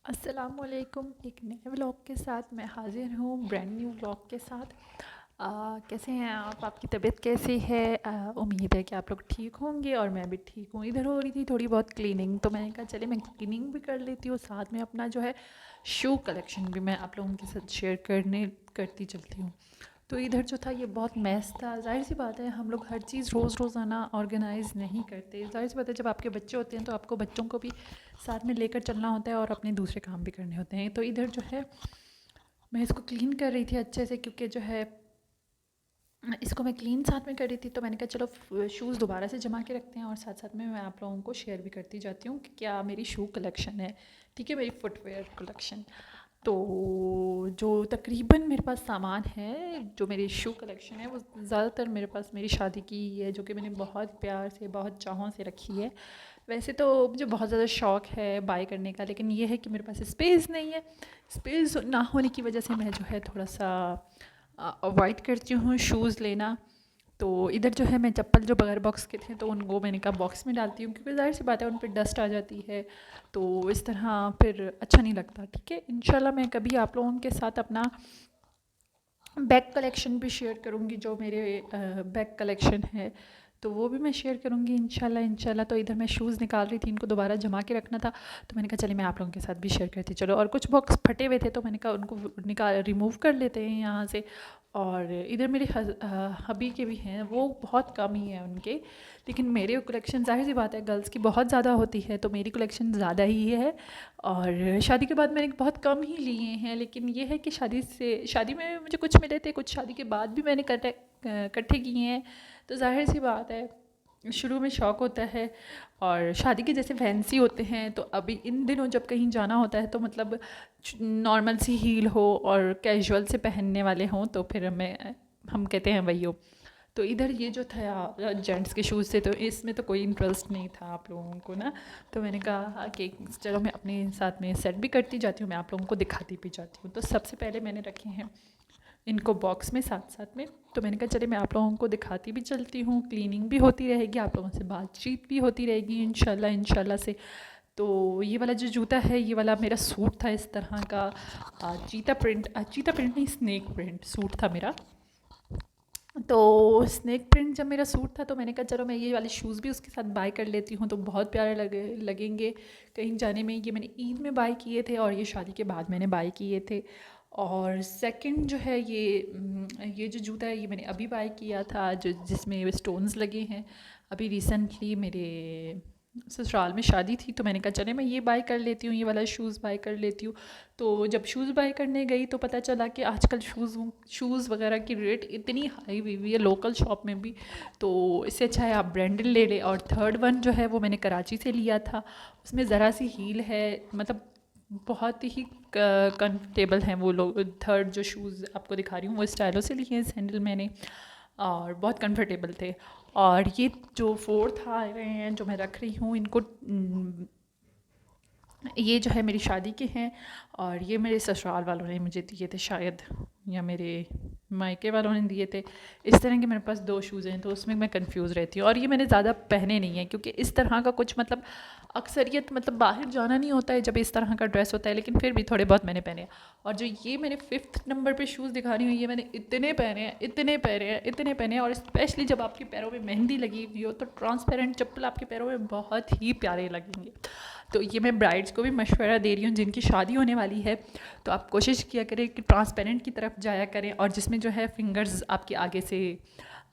अस्सलामुअलैकुम। एक नए व्लॉग के साथ मैं हाज़िर हूँ, ब्रांड न्यू व्लॉग के साथ। कैसे हैं आप? आपकी तबीयत कैसी है? उम्मीद है कि आप लोग ठीक होंगे और मैं भी ठीक हूँ। इधर हो रही थी थोड़ी बहुत क्लीनिंग, तो मैंने कहा चले मैं क्लीनिंग भी कर लेती हूँ, साथ में अपना जो है शू कलेक्शन भी मैं आप लोगों के साथ शेयर करती चलती हूँ। तो इधर जो था ये बहुत मैस था। ज़ाहिर सी बात है, हम लोग हर चीज़ रोज़ाना ऑर्गेनाइज़ नहीं करते। ज़ाहिर सी बात है, जब आपके बच्चे होते हैं तो आपको बच्चों को भी साथ में लेकर चलना होता है और अपने दूसरे काम भी करने होते हैं। तो इधर जो है मैं इसको क्लीन कर रही थी अच्छे से, क्योंकि जो है इसको मैं क्लीन साथ में कर रही थी। तो मैंने कहा चलो शूज़ दोबारा से जमा के रखते हैं और साथ साथ में मैं आप लोगों को शेयर भी करती जाती हूँ कि क्या मेरी शू कलेक्शन है। ठीक है, मेरी फुटवेयर कलेक्शन। तो जो तकरीबन मेरे पास सामान है, जो मेरी शू कलेक्शन है, वो ज़्यादातर मेरे पास मेरी शादी की ही है, जो कि मैंने बहुत प्यार से बहुत चाहों से रखी है। वैसे तो मुझे बहुत ज़्यादा शौक़ है बाय करने का, लेकिन ये है कि मेरे पास स्पेस नहीं है। स्पेस ना होने की वजह से मैं जो है थोड़ा सा अवॉइड करती हूँ शूज़ लेना। तो इधर जो है मैं चप्पल जो बगैर बॉक्स के थे तो उनको मैंने कहा बॉक्स में डालती हूँ, क्योंकि ज़ाहिर सी बात है उन पर डस्ट आ जाती है, तो इस तरह फिर अच्छा नहीं लगता। ठीक है, इंशाल्लाह मैं कभी आप लोगों के साथ अपना बैग कलेक्शन भी शेयर करूँगी, जो मेरे बैग कलेक्शन है तो वो भी मैं शेयर करूँगी इंशाल्लाह इंशाल्लाह। तो इधर मैं शूज़ निकाल रही थी, इनको दोबारा जमा के रखना था, तो मैंने कहा चलिए मैं आप लोगों के साथ भी शेयर करती चलो। और कुछ बॉक्स फटे हुए थे तो मैंने कहा उनको रिमूव कर लेते हैं यहाँ से। और इधर मेरे हबी के भी हैं, वो बहुत कम ही हैं उनके, लेकिन मेरे कलेक्शन ज़ाहिर सी बात है गर्ल्स की बहुत ज़्यादा होती है, तो मेरी कलेक्शन ज़्यादा ही है। और शादी के बाद मैंने बहुत कम ही लिए हैं, लेकिन ये है कि शादी में मुझे कुछ मिले थे, कुछ शादी के बाद भी मैंने इकट्ठे किए हैं। तो ज़ाहिर सी बात है, शुरू में शौक़ होता है और शादी के जैसे फैंसी होते हैं। तो अभी इन दिनों जब कहीं जाना होता है तो मतलब नॉर्मल सी हील हो और कैजुअल से पहनने वाले हों, तो फिर हम कहते हैं वही हो। तो इधर ये जो था जेंट्स के शूज़ थे, तो इसमें तो कोई इंटरेस्ट नहीं था आप लोगों को ना। तो मैंने कहा कि चलो मैं अपने साथ में सेट भी करती जाती हूँ, मैं आप लोगों को दिखाती भी जाती हूँ। तो सबसे पहले मैंने रखे हैं इनको बॉक्स में साथ साथ में। तो मैंने कहा चलिए मैं आप लोगों को दिखाती भी चलती हूँ, क्लीनिंग भी होती रहेगी, आप लोगों से बातचीत भी होती रहेगी इंशाल्लाह इंशाल्लाह से। तो ये वाला जो जूता है, ये वाला मेरा सूट था इस तरह का, चीता प्रिंट नहीं, स्नेक प्रिंट सूट था मेरा। तो स्नेक प्रिंट जब मेरा सूट था तो मैंने कहा चलो मैं ये वाले शूज़ भी उसके साथ बाय कर लेती हूँ, तो बहुत प्यारे लगेंगे कहीं जाने में। ये मैंने ईद में बाय किए थे और ये शादी के बाद मैंने बाय किए थे। और सेकंड जो है ये जो जूता है ये मैंने अभी बाय किया था, जो जिसमें स्टोन्स लगे हैं। अभी रिसेंटली मेरे ससुराल में शादी थी, तो मैंने कहा चले मैं ये बाय कर लेती हूँ, ये वाला शूज़ बाय कर लेती हूँ। तो जब शूज़ बाय करने गई तो पता चला कि आजकल शूज़ वगैरह की रेट इतनी हाई हुई हुई है लोकल शॉप में भी, तो इससे अच्छा है आप ब्रांडेड ले लें। और थर्ड वन जो है वो मैंने कराची से लिया था, उसमें ज़रा सी हील है, मतलब बहुत ही कंफर्टेबल हैं वो लोग। थर्ड जो शूज़ आपको दिखा रही हूँ वो स्टाइलो से लिए हैं सैंडल मैंने, और बहुत कंफर्टेबल थे। और ये जो फोर्थ आ रहे हैं जो मैं रख रही हूँ, इनको ये जो है मेरी शादी के हैं और ये मेरे ससुराल वालों ने मुझे दिए थे शायद, या मेरे मायके वालों ने दिए थे। इस तरह के मेरे पास दो शूज़ हैं, तो उसमें मैं कंफ्यूज रहती हूँ। और ये मैंने ज़्यादा पहने नहीं है, क्योंकि इस तरह का कुछ मतलब अक्सरियत मतलब बाहर जाना नहीं होता है जब इस तरह का ड्रेस होता है, लेकिन फिर भी थोड़े बहुत मैंने पहने। और जो ये मैंने 5th नंबर पे शूज़ दिखा रही हूँ, ये मैंने इतने पहने हैं, इतने पहने हैं, इतने पहने हैं। और स्पेशली जब आपके पैरों में मेहंदी लगी हुई हो तो ट्रांसपेरेंट चप्पल आपके पैरों में बहुत ही प्यारे लगेंगे। तो ये मैं ब्राइड्स को भी मशवरा दे रही हूँ जिनकी शादी होने वाली है, तो आप कोशिश किया करें कि ट्रांसपेरेंट की तरफ जाया करें, और जिसमें जो है फिंगर्स आपके आगे से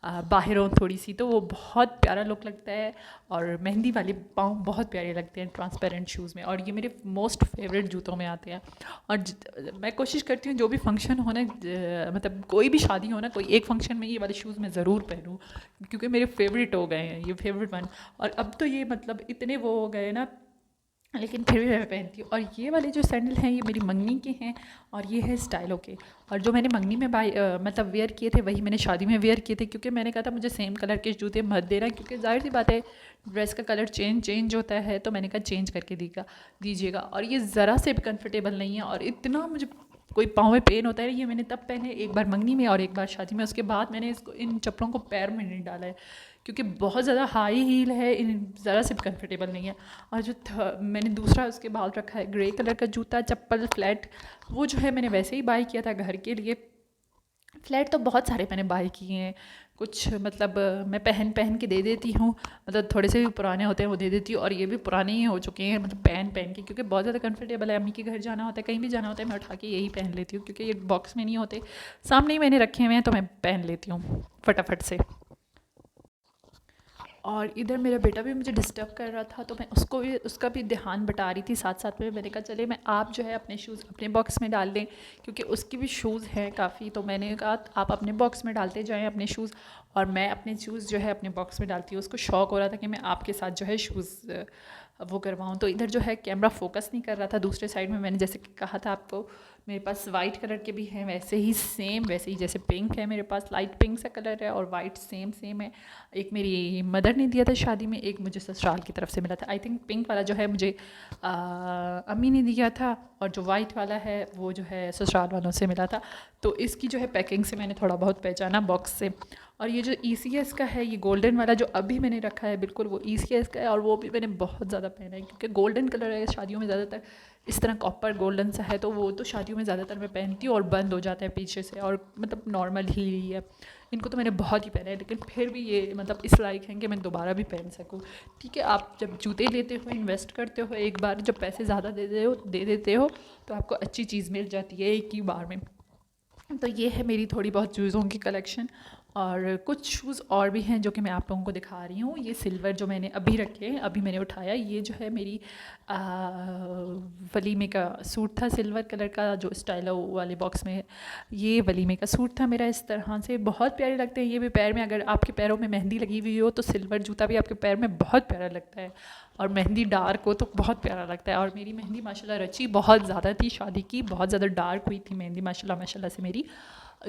बाहर हो थोड़ी सी, तो वो बहुत प्यारा लुक लगता है। और मेहंदी वाले पाँव बहुत प्यारे लगते हैं ट्रांसपेरेंट शूज़ में, और ये मेरे मोस्ट फेवरेट जूतों में आते हैं। और मैं कोशिश करती हूँ जो भी फंक्शन हो ना, मतलब कोई भी शादी हो ना, कोई एक फंक्शन में ये वाले शूज़ मैं ज़रूर पहनूँ, क्योंकि मेरे फेवरेट हो गए हैं ये फेवरेट वन। और अब तो ये मतलब इतने वो हो गए ना, लेकिन फिर भी मैं पहनती हूँ। और ये वाले जो सैंडल हैं ये मेरी मंगनी के हैं, और ये है स्टाइलो के। और जो मैंने मंगनी में मतलब वेयर किए थे वही मैंने शादी में वेयर किए थे, क्योंकि मैंने कहा था मुझे सेम कलर के जूते मत देना, क्योंकि जाहिर सी बात है ड्रेस का कलर चेंज होता है, तो मैंने कहा चेंज करके दीजिएगा। और ये ज़रा से भी कम्फर्टेबल नहीं है, और इतना मुझे कोई पाँव में पेन होता है। ये मैंने तब पहने एक बार मंगनी में और एक बार शादी में, उसके बाद मैंने इसको इन चप्पलों को पैर में नहीं डाला है, क्योंकि बहुत ज़्यादा हाई हील है, ज़रा से कंफर्टेबल नहीं है। और जो मैंने दूसरा उसके बाद रखा है ग्रे कलर का जूता चप्पल फ्लैट, वो जो है मैंने वैसे ही बाई किया था घर के लिए। फ्लैट तो बहुत सारे मैंने बाई किए हैं, कुछ मतलब मैं पहन पहन के दे देती हूँ, मतलब थोड़े से भी पुराने होते हैं वो दे देती हूँ, और ये भी पुराने ही हो चुके हैं मतलब पहन पहन के, क्योंकि बहुत ज़्यादा कंफर्टेबल है। अम्मी के घर जाना होता है, कहीं भी जाना होता है, मैं उठा के यही पहन लेती हूँ, क्योंकि ये बॉक्स में नहीं होते, सामने ही मैंने रखे हुए हैं, तो मैं पहन लेती हूँ फटाफट से। और इधर मेरा बेटा भी मुझे डिस्टर्ब कर रहा था, तो मैं उसको भी उसका भी ध्यान बटा रही थी साथ साथ में। मैंने कहा चले मैं आप जो है अपने शूज़ अपने बॉक्स में डाल दें, क्योंकि उसकी भी शूज़ हैं काफ़ी, तो मैंने कहा आप अपने बॉक्स में डालते जाएं अपने शूज़, और मैं अपने शूज़ जो है अपने बॉक्स में डालती हूँ। उसको शौक़ हो रहा था कि मैं आपके साथ जो है शूज़ वो करवाऊँ। तो इधर जो है कैमरा फोकस नहीं कर रहा था। दूसरे साइड में मैंने जैसे कि कहा था आपको, मेरे पास वाइट कलर के भी हैं, वैसे ही सेम वैसे ही जैसे पिंक है मेरे पास, लाइट पिंक सा कलर है, और वाइट सेम सेम है। एक मेरी मदर ने दिया था शादी में, एक मुझे ससुराल की तरफ से मिला था। आई थिंक पिंक वाला जो है मुझे अम्मी ने दिया था, और जो वाइट वाला है वो जो है ससुराल वालों से मिला था। तो इसकी जो है पैकिंग से मैंने थोड़ा बहुत पहचाना बॉक्स से। और ये जो ECS का है, ये गोल्डन वाला जो अभी मैंने रखा है, बिल्कुल वो ECS का है, और वो भी मैंने बहुत ज़्यादा पहना है, क्योंकि गोल्डन कलर है शादियों में ज़्यादातर, इस तरह कॉपर गोल्डन सा है, तो वो तो शादियों में ज़्यादातर मैं पहनती हूँ, और बंद हो जाता है पीछे से, और मतलब नॉर्मल ही है। इनको तो मैंने बहुत ही पहना है, लेकिन फिर भी ये मतलब इस लायक हैं कि मैं दोबारा भी पहन सकूँ। ठीक है, आप जब जूते लेते हो, इन्वेस्ट करते हो, एक बार जब पैसे ज़्यादा दे देते हो, तो आपको अच्छी चीज़ मिल जाती है एक ही बार में। तो ये है मेरी थोड़ी बहुत चीज़ों की कलेक्शन। और कुछ शूज़ और भी हैं जो कि मैं आप लोगों को दिखा रही हूँ। ये सिल्वर जो मैंने अभी रखे हैं, अभी मैंने उठाया, ये जो है मेरी वलीमे का सूट था, सिल्वर कलर का जो स्टाइलो वाले बॉक्स में है। ये वलीमे का सूट था मेरा, इस तरह से बहुत प्यारे लगते हैं ये भी पैर में। अगर आपके पैरों में मेहंदी लगी हुई हो तो सिल्वर जूता भी आपके पैर में बहुत प्यारा लगता है, और मेहंदी डार्क हो तो बहुत प्यारा लगता है। और मेरी मेहंदी माशाल्लाह रची बहुत ज़्यादा थी, शादी की बहुत ज़्यादा डार्क हुई थी मेहंदी माशाल्लाह माशाल्लाह से मेरी।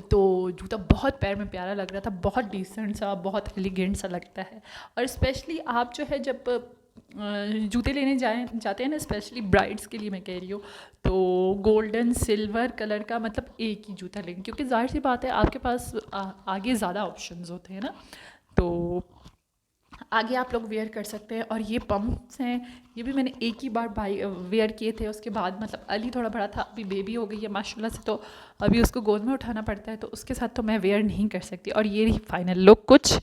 तो जूता बहुत पैर में प्यारा लग रहा था, बहुत डिसेंट सा, बहुत एलिगेंट सा लगता है। और स्पेशली आप जो है जब जूते लेने जाते हैं ना, स्पेशली ब्राइड्स के लिए मैं कह रही हूँ, तो गोल्डन सिल्वर कलर का मतलब एक ही जूता लेंगे, क्योंकि ज़ाहिर सी बात है आपके पास आगे ज़्यादा ऑप्शंस होते हैं ना, तो आगे आप लोग वेयर कर सकते हैं। और ये पम्प्स हैं, ये भी मैंने एक ही बार वेयर किए थे, उसके बाद मतलब अली थोड़ा बड़ा था, अभी बेबी हो गई है माशाल्लाह से, तो अभी उसको गोद में उठाना पड़ता है, तो उसके साथ तो मैं वेयर नहीं कर सकती। और ये रही फाइनल लुक कुछ।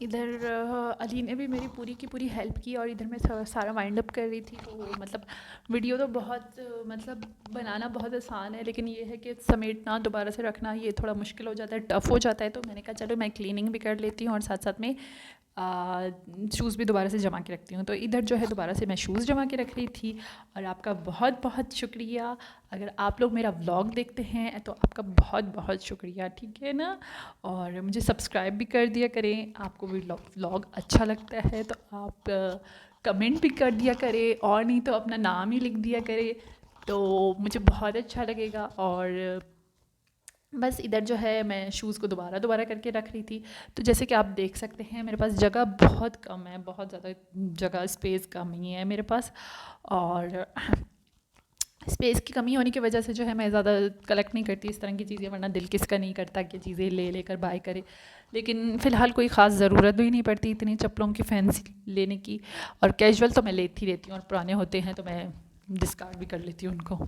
इधर अली ने भी मेरी पूरी की पूरी हेल्प की, और इधर मैं सारा वाइंड अप कर रही थी। तो मतलब वीडियो तो बहुत मतलब बनाना बहुत आसान है, लेकिन ये है कि समेटना दोबारा से रखना ये थोड़ा मुश्किल हो जाता है, टफ़ हो जाता है। तो मैंने कहा चलो मैं क्लीनिंग भी कर लेती हूँ और साथ साथ में शूज़ भी दोबारा से जमा के रखती हूँ। तो इधर जो है दोबारा से मैं शूज़ जमा के रख रही थी। और आपका बहुत बहुत शुक्रिया, अगर आप लोग मेरा व्लॉग देखते हैं तो आपका बहुत बहुत शुक्रिया, ठीक है ना। और मुझे सब्सक्राइब भी कर दिया करें, आपको भी व्लॉग अच्छा लगता है तो आप कमेंट भी कर दिया करें, और नहीं तो अपना नाम ही लिख दिया करें, तो मुझे बहुत अच्छा लगेगा। और बस इधर जो है मैं शूज़ को दोबारा करके रख रही थी। तो जैसे कि आप देख सकते हैं मेरे पास जगह बहुत कम है, बहुत ज़्यादा जगह स्पेस कम ही है मेरे पास। और स्पेस की कमी होने की वजह से जो है मैं ज़्यादा कलेक्ट नहीं करती इस तरह की चीज़ें, वरना दिल किसका नहीं करता कि चीज़ें ले लेकर बाय करे। लेकिन फ़िलहाल कोई ख़ास ज़रूरत भी नहीं पड़ती इतनी चप्पलों की फैंसी लेने की, और कैजुअल तो मैं लेती रहती हूँ और पुराने होते हैं तो मैं डिस्कार्ड भी कर लेती हूँ उनको।